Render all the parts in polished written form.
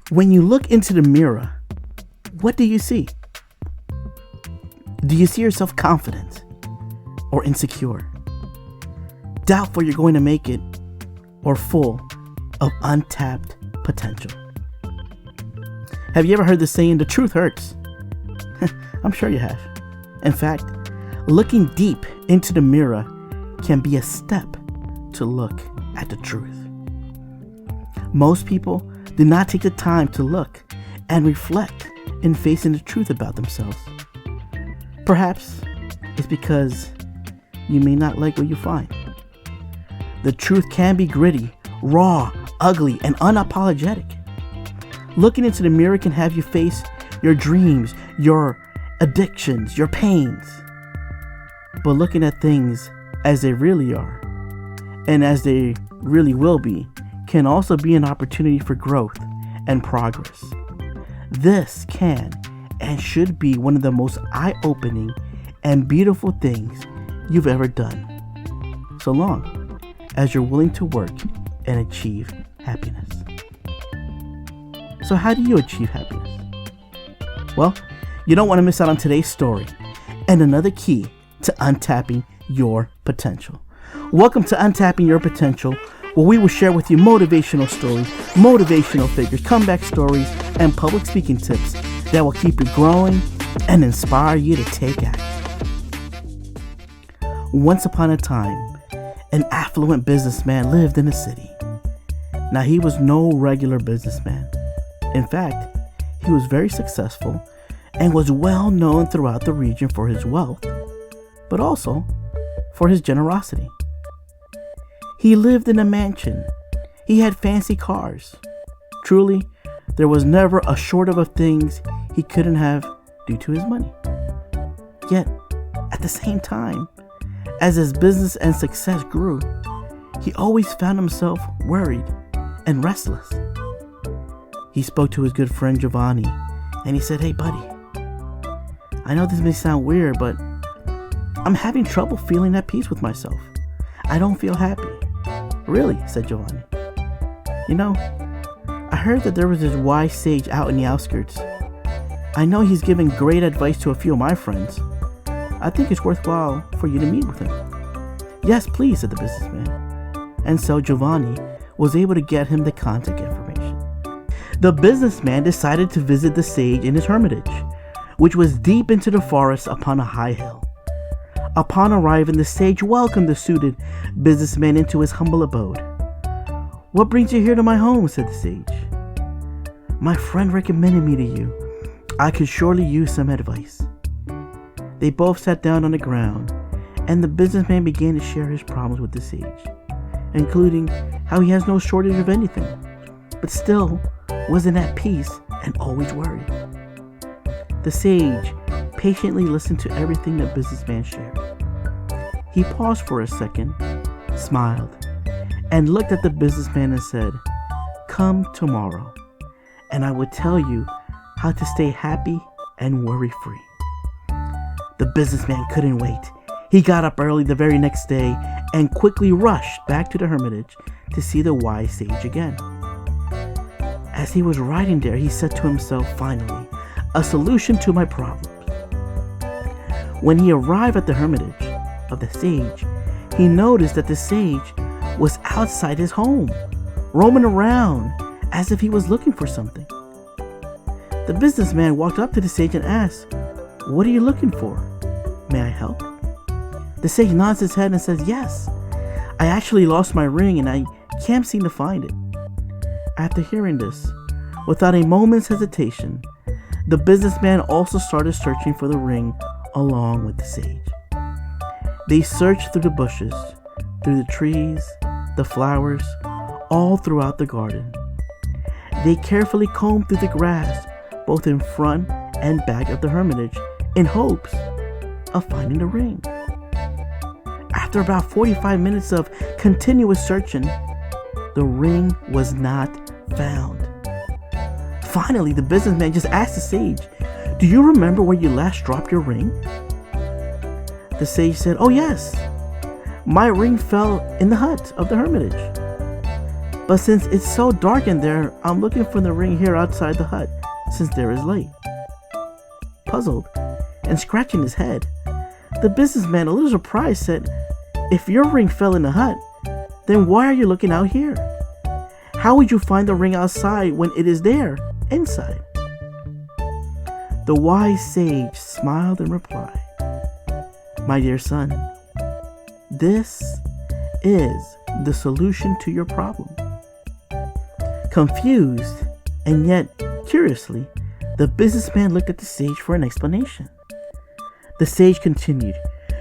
When you look into the mirror, what do you see? Do you see yourself confident or insecure? Doubtful you're going to make it, or full of untapped potential? Have you ever heard the saying, the truth hurts? I'm sure you have. In fact, looking deep into the mirror can be a step to look at the truth. Most people do not take the time to look and reflect in facing the truth about themselves. Perhaps it's because you may not like what you find. The truth can be gritty, raw, ugly, and unapologetic. Looking into the mirror can have you face your dreams, your addictions, your pains. But looking at things as they really are, and as they really will be, can also be an opportunity for growth and progress. This can and should be one of the most eye-opening and beautiful things you've ever done, so long as you're willing to work and achieve happiness. So how do you achieve happiness? Well, you don't want to miss out on today's story and another key to untapping your potential. Welcome to Untapping Your Potential, where we will share with you motivational stories, motivational figures, comeback stories, and public speaking tips that will keep you growing and inspire you to take action. Once upon a time, an affluent businessman lived in a city. Now, he was no regular businessman. In fact, he was very successful and was well known throughout the region for his wealth, but also for his generosity. He lived in a mansion. He had fancy cars. Truly, there was never a shortage of things he couldn't have due to his money. Yet, at the same time, as his business and success grew, he always found himself worried and restless. He spoke to his good friend Giovanni, and he said, "Hey buddy, I know this may sound weird, but I'm having trouble feeling at peace with myself. I don't feel happy." "Really?" said Giovanni. "You know, I heard that there was this wise sage out in the outskirts. I know he's giving great advice to a few of my friends. I think it's worthwhile for you to meet with him." "Yes, please," said the businessman. And so Giovanni was able to get him the contact information. The businessman decided to visit the sage in his hermitage, which was deep into the forest upon a high hill. Upon arriving, the sage welcomed the suited businessman into his humble abode. "What brings you here to my home?" said the sage. "My friend recommended me to you. I could surely use some advice." They both sat down on the ground, and the businessman began to share his problems with the sage, including how he has no shortage of anything, but still wasn't at peace and always worried. The sage patiently listened to everything the businessman shared. He paused for a second, smiled, and looked at the businessman and said, "Come tomorrow, and I will tell you how to stay happy and worry-free." The businessman couldn't wait. He got up early the very next day and quickly rushed back to the hermitage to see the wise sage again. As he was riding there, he said to himself, "Finally, a solution to my problems." When he arrived at the hermitage of the sage, he noticed that the sage was outside his home, roaming around as if he was looking for something. The businessman walked up to the sage and asked, "What are you looking for? May I help?" The sage nods his head and says, "Yes, I actually lost my ring and I can't seem to find it." After hearing this, without a moment's hesitation, the businessman also started searching for the ring along with the sage. They searched through the bushes, through the trees, the flowers, all throughout the garden. They carefully combed through the grass, both in front and back of the hermitage, in hopes of finding the ring. After about 45 minutes of continuous searching, the ring was not found. Finally, the businessman just asked the sage, "Do you remember where you last dropped your ring?" The sage said, "Oh yes, my ring fell in the hut of the hermitage." But since it's so dark in there, I'm looking for the ring here outside the hut, since there is light. Puzzled and scratching his head, the businessman, a little surprised, said, "If your ring fell in the hut, then why are you looking out here? How would you find the ring outside when it is there, inside?" The wise sage smiled and replied, "My dear son, this is the solution to your problem." Confused and yet curiously, the businessman looked at the sage for an explanation. The sage continued,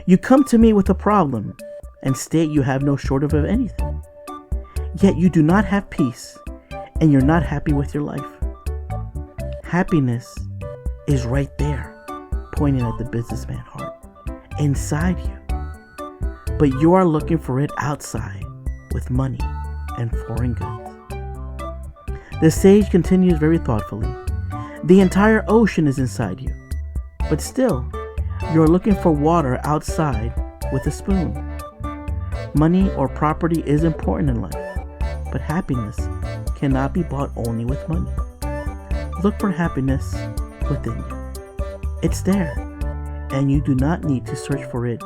"You come to me with a problem and state you have no shortage of anything. Yet you do not have peace and you're not happy with your life. Happiness is right there," pointing at the businessman's heart, "inside you. But you are looking for it outside with money and foreign goods." The sage continues very thoughtfully, "The entire ocean is inside you, but still, you are looking for water outside with a spoon. Money or property is important in life, but happiness cannot be bought only with money. Look for happiness within you. It's there, and you do not need to search for it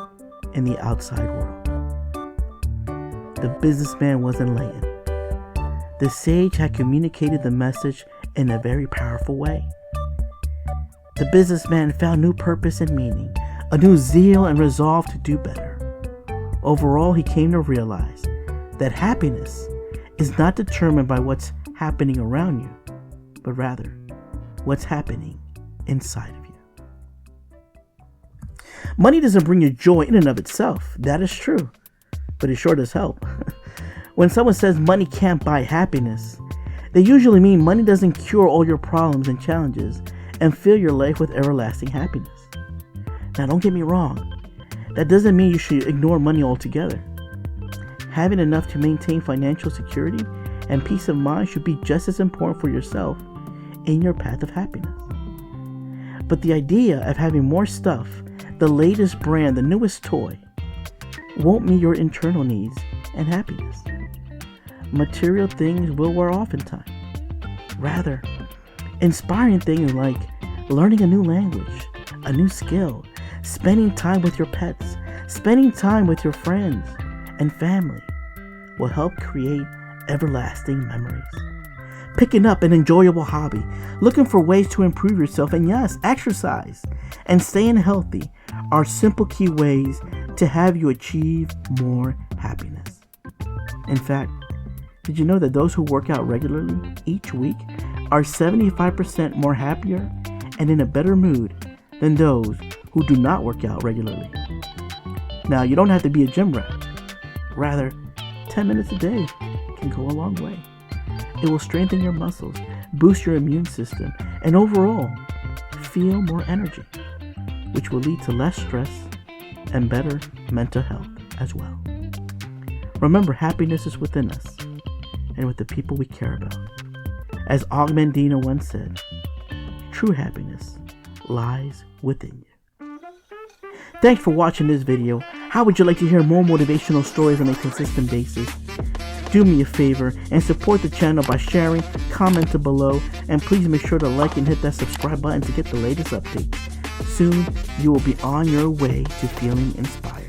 in the outside world." The businessman was enlightened. The sage had communicated the message in a very powerful way. The businessman found new purpose and meaning, a new zeal and resolve to do better. Overall, he came to realize that happiness is not determined by what's happening around you, but rather what's happening inside of you. Money doesn't bring you joy in and of itself. That is true, but it sure does help. When someone says money can't buy happiness, they usually mean money doesn't cure all your problems and challenges and fill your life with everlasting happiness. Now, don't get me wrong. That doesn't mean you should ignore money altogether. Having enough to maintain financial security and peace of mind should be just as important for yourself in your path of happiness. But the idea of having more stuff, the latest brand, the newest toy, won't meet your internal needs and happiness. Material things will wear off in time. Rather, inspiring things like learning a new language, a new skill, spending time with your pets, spending time with your friends and family will help create everlasting memories. Picking up an enjoyable hobby, looking for ways to improve yourself, and yes, exercise and staying healthy are simple key ways to have you achieve more happiness. In fact, did you know that those who work out regularly each week are 75% more happier and in a better mood than those who do not work out regularly? Now, you don't have to be a gym rat. Rather, 10 minutes a day can go a long way. It will strengthen your muscles, boost your immune system, and overall, feel more energy, which will lead to less stress and better mental health as well. Remember, happiness is within us and with the people we care about. As Og Mandino once said, true happiness lies within you. Thanks for watching this video. How would you like to hear more motivational stories on a consistent basis? Do me a favor and support the channel by sharing, commenting below, and please make sure to like and hit that subscribe button to get the latest updates. Soon, you will be on your way to feeling inspired.